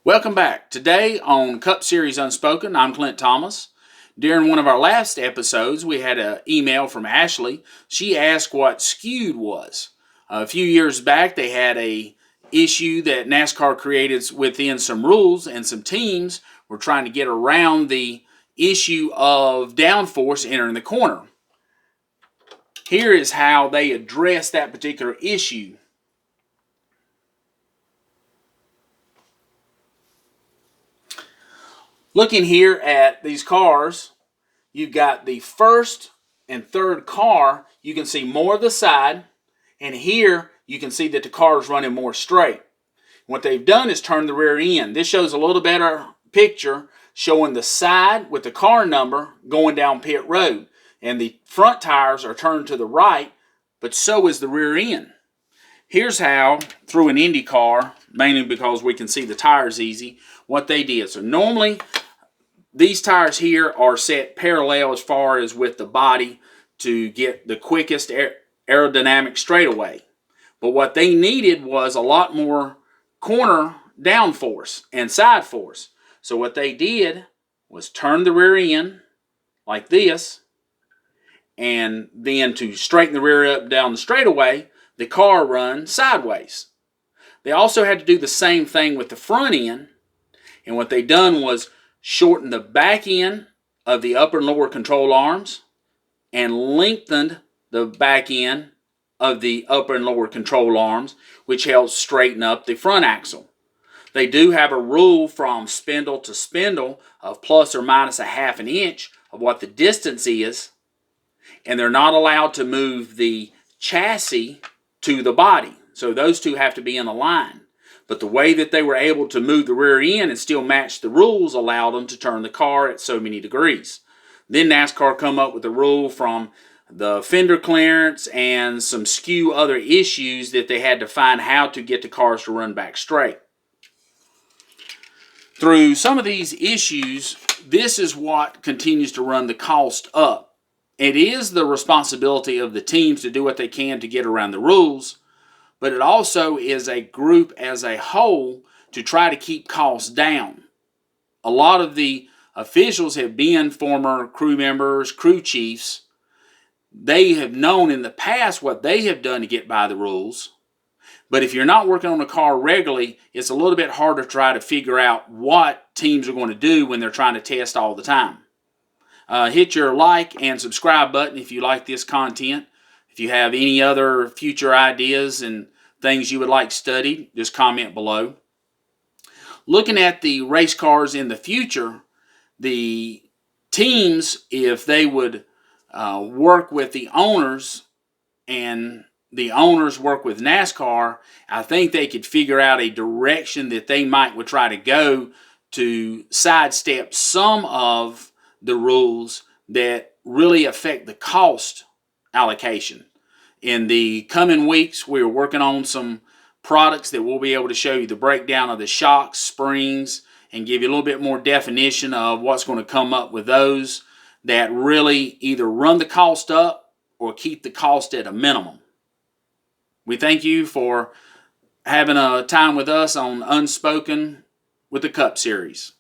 Welcome back. Today on Cup Series Unspoken, I'm Clint Thomas. During one of our last episodes, we had an email from Ashley. She asked what SKEWED was. A few years back, they had a issue that NASCAR created within some rules, and some teams were trying to get around the issue of downforce entering the corner. Here is how they addressed that particular issue. Looking here at these cars, you've got the first and third car. You can see more of the side, and here you can see that the car is running more straight. What they've done is turn the rear end. This shows a little better picture showing the side with the car number going down pit road. And the front tires are turned to the right, but so is the rear end. Here's how, through an Indy car, mainly because we can see the tires easy, what they did. So normally, these tires here are set parallel as far as with the body to get the quickest aerodynamic straightaway. But what they needed was a lot more corner downforce and side force. So what they did was turn the rear end like this, and then to straighten the rear up down the straightaway, the car runs sideways. They also had to do the same thing with the front end, and what they done was shorten the back end of the upper and lower control arms and lengthened the back end of the upper and lower control arms, which helps straighten up the front axle. They do have a rule from spindle to spindle of plus or minus a half an inch of what the distance is, and they're not allowed to move the chassis to the body. So those two have to be in a line. But the way that they were able to move the rear end and still match the rules allowed them to turn the car at so many degrees. Then NASCAR come up with a rule from the fender clearance and some skew other issues that they had to find how to get the cars to run back straight. Through some of these issues, this is what continues to run the cost up. It is the responsibility of the teams to do what they can to get around the rules, but it also is a group as a whole to try to keep costs down. A lot of the officials have been former crew members, crew chiefs. They have known in the past what they have done to get by the rules. But if you're not working on a car regularly, it's a little bit harder to try to figure out what teams are going to do when they're trying to test all the time. Hit your like and subscribe button if you like this content. If you have any other future ideas and things you would like studied, just comment below. Looking at the race cars in the future, the teams, if they would work with the owners and the owners work with NASCAR, I think they could figure out a direction that they would try to go to sidestep some of the rules that really affect the cost allocation. In the coming weeks, we're working on some products that we'll be able to show you the breakdown of the shocks, springs, and give you a little bit more definition of what's going to come up with those that really either run the cost up or keep the cost at a minimum. We thank you for having a time with us on Unspoken with the Cup Series.